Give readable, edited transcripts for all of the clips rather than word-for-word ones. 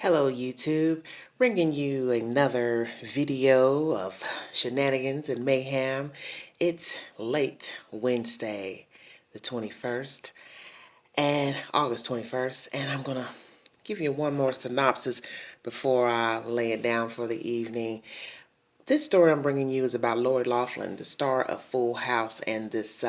Hello YouTube, bringing you another video of shenanigans and mayhem. It's late Wednesday, the 21st, and August 21st, and I'm gonna give you one more synopsis before I lay it down for the evening. This story I'm bringing you is about Lori Loughlin, the star of Full House, and this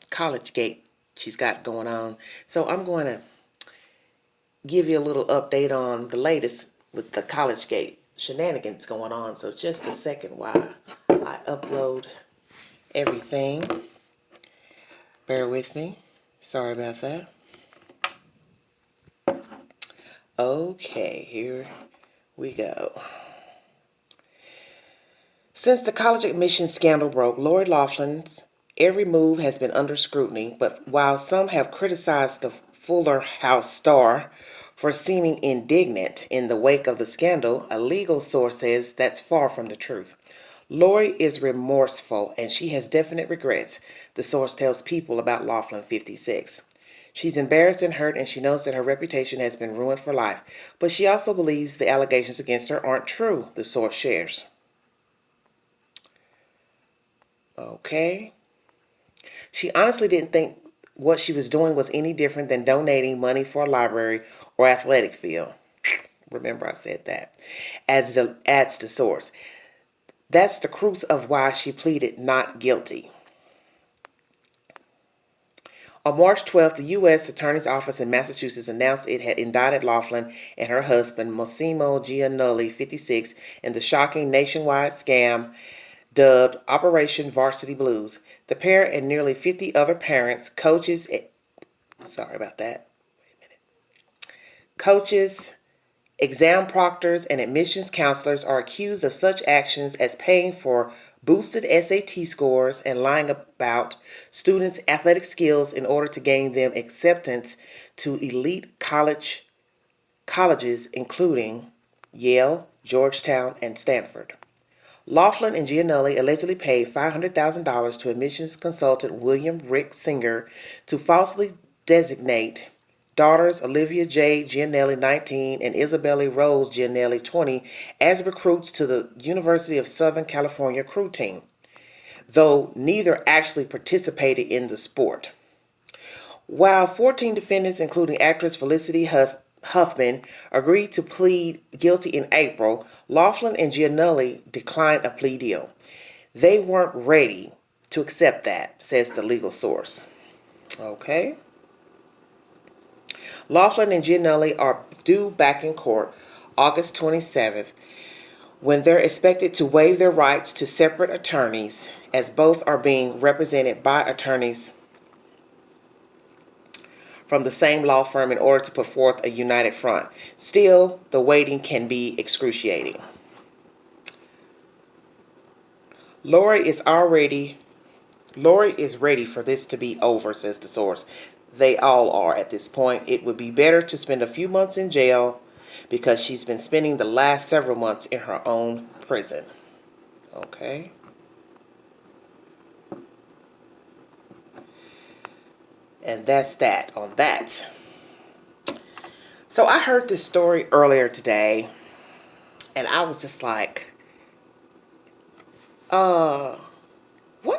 college gate she's got going on. So I'm going to give you a little update on the latest with the college gate shenanigans going on. So just a second while I upload everything. Bear with me. Sorry about that. Okay, here we go. Since the college admissions scandal broke, Lori Loughlin's every move has been under scrutiny, but while some have criticized the Fuller House star for seeming indignant in the wake of the scandal, a legal source says that's far from the truth. Lori is remorseful and she has definite regrets, the source tells People about Loughlin 56. She's embarrassed and hurt, and she knows that her reputation has been ruined for life, but she also believes the allegations against her aren't true, the source shares. Okay. She honestly didn't think what she was doing was any different than donating money for a library or athletic field. Remember I said that. Adds the source. That's the crux of why she pleaded not guilty. On March 12th, the U.S. Attorney's Office in Massachusetts announced it had indicted Loughlin and her husband, Massimo Giannulli, 56, in the shocking nationwide scam dubbed Operation Varsity Blues. The pair and nearly 50 other parents, coaches, exam proctors, and admissions counselors are accused of such actions as paying for boosted SAT scores and lying about students' athletic skills in order to gain them acceptance to elite colleges including Yale, Georgetown, and Stanford. Loughlin and Giannulli allegedly paid $500,000 to admissions consultant William Rick Singer to falsely designate daughters Olivia J. Giannelli, 19, and Isabella Rose Giannelli, 20, as recruits to the University of Southern California crew team, though neither actually participated in the sport. While 14 defendants, including actress Felicity Huffman, agreed to plead guilty in April, Loughlin and Giannulli declined a plea deal. They weren't ready to accept that, says the legal source. Okay. Loughlin and Giannulli are due back in court August 27th, when they're expected to waive their rights to separate attorneys, as both are being represented by attorneys from the same law firm in order to put forth a united front. Still, the waiting can be excruciating. Lori is ready for this to be over, says the source. They all are at this point. It would be better to spend a few months in jail because she's been spending the last several months in her own prison. Okay. And that's that on that. So I heard this story earlier today, and I was just like, what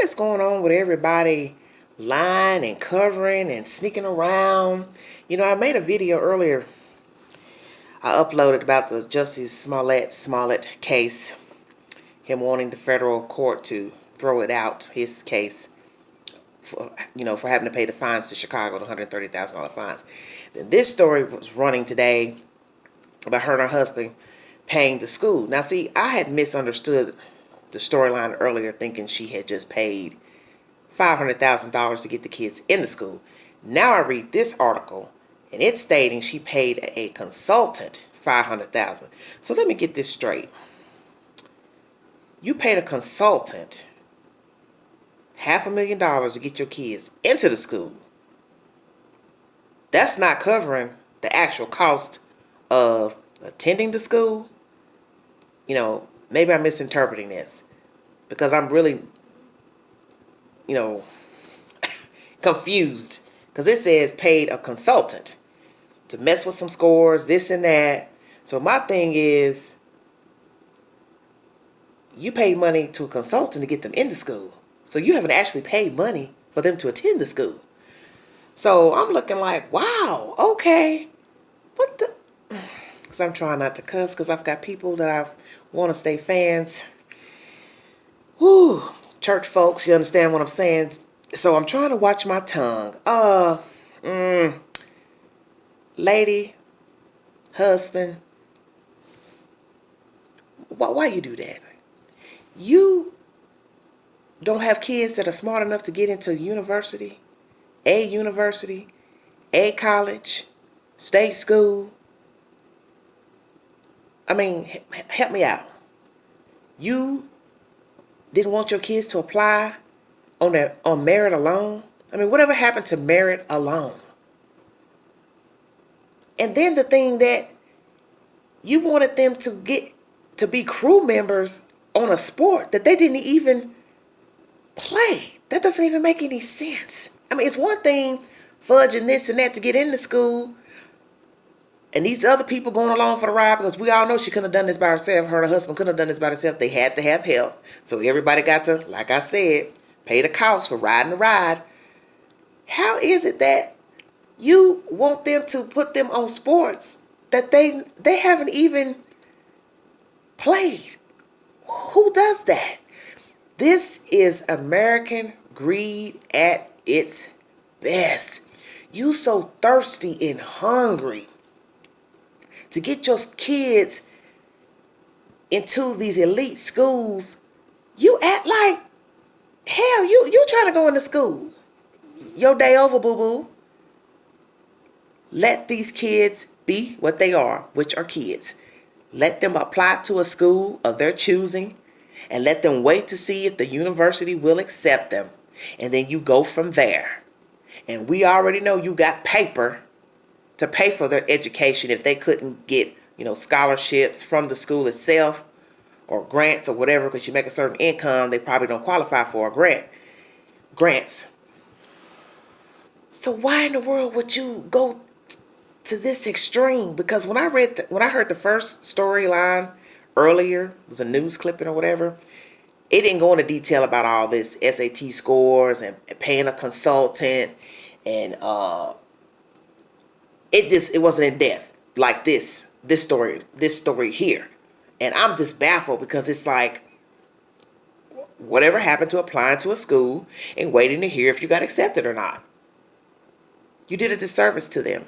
is going on with everybody lying and covering and sneaking around? You know, I made a video earlier I uploaded about the Justice Smollett case, him wanting the federal court to throw it out, his case, for having to pay the fines to Chicago, the $130,000 fines. Then this story was running today about her and her husband paying the school. Now, see, I had misunderstood the storyline earlier, thinking she had just paid $500,000 to get the kids in the school. Now I read this article, and it's stating she paid a consultant $500,000. So let me get this straight. You paid a consultant $500,000 to get your kids into the school. That's not covering the actual cost of attending the school. Maybe I'm misinterpreting this because I'm really, confused, because it says paid a consultant to mess with some scores, this and that. So my thing is, you pay money to a consultant to get them into school. So you haven't actually paid money for them to attend the school. So I'm looking like, wow, okay. What the? Because I'm trying not to cuss because I've got people that I want to stay fans. Whoo, church folks, you understand what I'm saying? So I'm trying to watch my tongue. Lady, husband, why you do that? You don't have kids that are smart enough to get into university, a college, state school. I mean, help me out. You didn't want your kids to apply on merit alone? I mean, whatever happened to merit alone? And then the thing that you wanted them to get to be crew members on a sport that they didn't even play. That doesn't even make any sense. I mean, it's one thing fudging this and that to get into school, and these other people going along for the ride, because we all know she couldn't have done this by herself. Her and her husband couldn't have done this by themselves. They had to have help. So everybody got to, like I said, pay the cost for riding the ride. How is it that you want them to put them on sports that they haven't even played? Who does that? This is American greed at its best. You so thirsty and hungry to get your kids into these elite schools. You act like, hell, you trying to go into school. Your day over, boo-boo. Let these kids be what they are, which are kids. Let them apply to a school of their choosing, and let them wait to see if the university will accept them. And then you go from there. And we already know you got paper to pay for their education if they couldn't get, scholarships from the school itself or grants or whatever, because you make a certain income, they probably don't qualify for a grants. So why in the world would you go to this extreme? Because when I heard the first storyline earlier, it was a news clipping or whatever, it didn't go into detail about all this SAT scores and paying a consultant, and it wasn't in depth like this story here. And I'm just baffled, because it's like, whatever happened to applying to a school and waiting to hear if you got accepted or not? You did a disservice to them.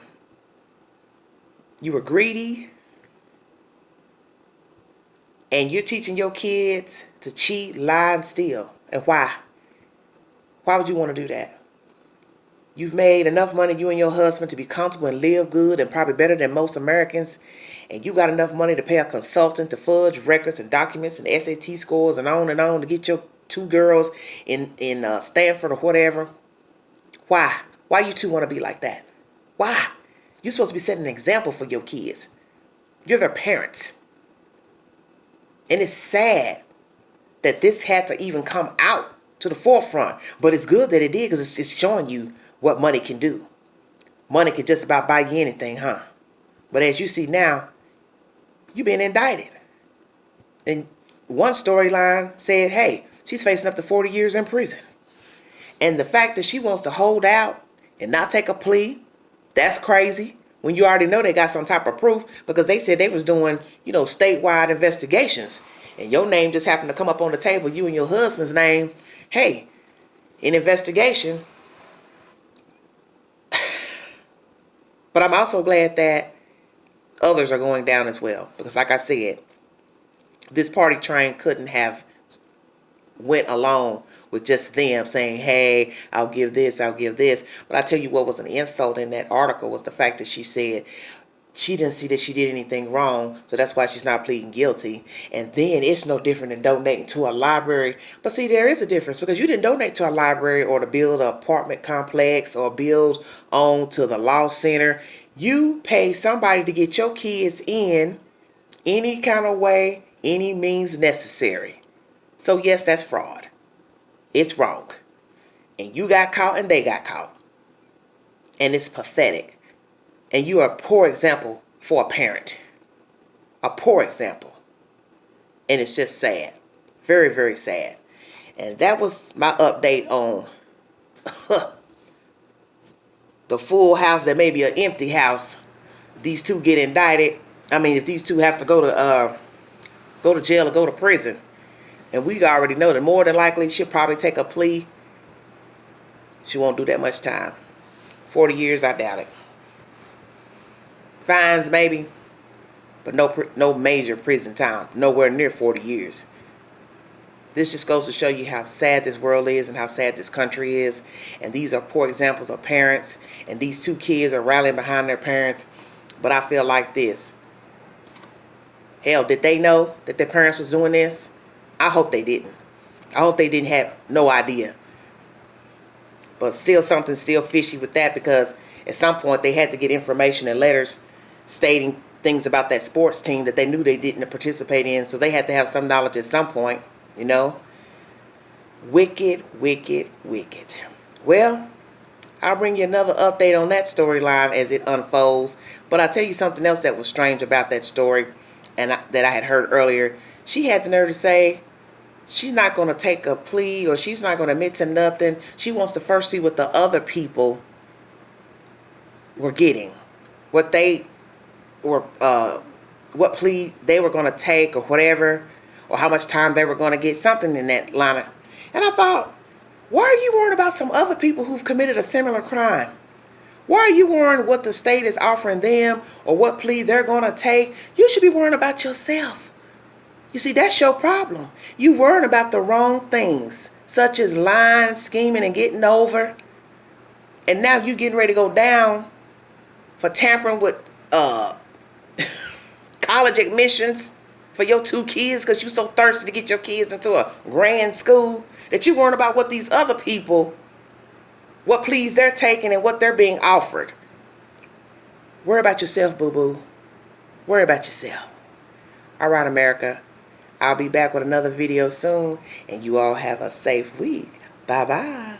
You were greedy, and you're teaching your kids to cheat, lie, and steal. And why? Why would you want to do that? You've made enough money, you and your husband, to be comfortable and live good, and probably better than most Americans. And you got enough money to pay a consultant to fudge records and documents and SAT scores and on to get your two girls in Stanford or whatever. Why? Why you two want to be like that? Why? You're supposed to be setting an example for your kids. You're their parents. And it's sad that this had to even come out to the forefront. But it's good that it did, because it's showing you what money can do. Money can just about buy you anything, huh? But as you see now, you're being indicted. And one storyline said, hey, she's facing up to 40 years in prison. And the fact that she wants to hold out and not take a plea, that's crazy. When you already know they got some type of proof, because they said they was doing, statewide investigations. And your name just happened to come up on the table, you and your husband's name. Hey, in investigation. But I'm also glad that others are going down as well. Because like I said, this party train couldn't have went along with just them saying, hey, I'll give this. But I tell you what was an insult in that article was the fact that she said she didn't see that she did anything wrong, so that's why she's not pleading guilty. And then it's no different than donating to a library. But see, there is a difference, because you didn't donate to a library or to build an apartment complex or build on to the law center. You pay somebody to get your kids in any kind of way, any means necessary. So yes, that's fraud. It's wrong. And you got caught and they got caught. And it's pathetic. And you are a poor example for a parent. A poor example. And it's just sad. Very, very sad. And that was my update on the full house that may be an empty house. These two get indicted. I mean, if these two have to go to jail or go to prison. And we already know that more than likely she'll probably take a plea. She won't do that much time. 40 years, I doubt it. Fines maybe, but no major prison time. Nowhere near 40 years. This just goes to show you how sad this world is and how sad this country is. And these are poor examples of parents. And these two kids are rallying behind their parents. But I feel like this. Hell, did they know that their parents was doing this? I hope they didn't. I hope they didn't have no idea. But still something still fishy with that, because at some point they had to get information and letters stating things about that sports team that they knew they didn't participate in. So they had to have some knowledge at some point, you know. Wicked, wicked, wicked. Well, I'll bring you another update on that storyline as it unfolds. But I'll tell you something else that was strange about that story and that I had heard earlier. She had the nerve to say she's not going to take a plea, or she's not going to admit to nothing. She wants to first see what the other people were getting, what they were, what plea they were going to take, or whatever, or how much time they were going to get, something in that line of. And I thought, why are you worrying about some other people who've committed a similar crime? Why are you worrying what the state is offering them or what plea they're going to take? You should be worrying about yourself. You see, that's your problem. You worrying about the wrong things, such as lying, scheming, and getting over. And now you getting ready to go down for tampering with college admissions for your two kids because you so thirsty to get your kids into a grand school that you worrying about what these other people, what pleas they're taking and what they're being offered. Worry about yourself, boo-boo. Worry about yourself. All right, America. I'll be back with another video soon, and you all have a safe week. Bye-bye.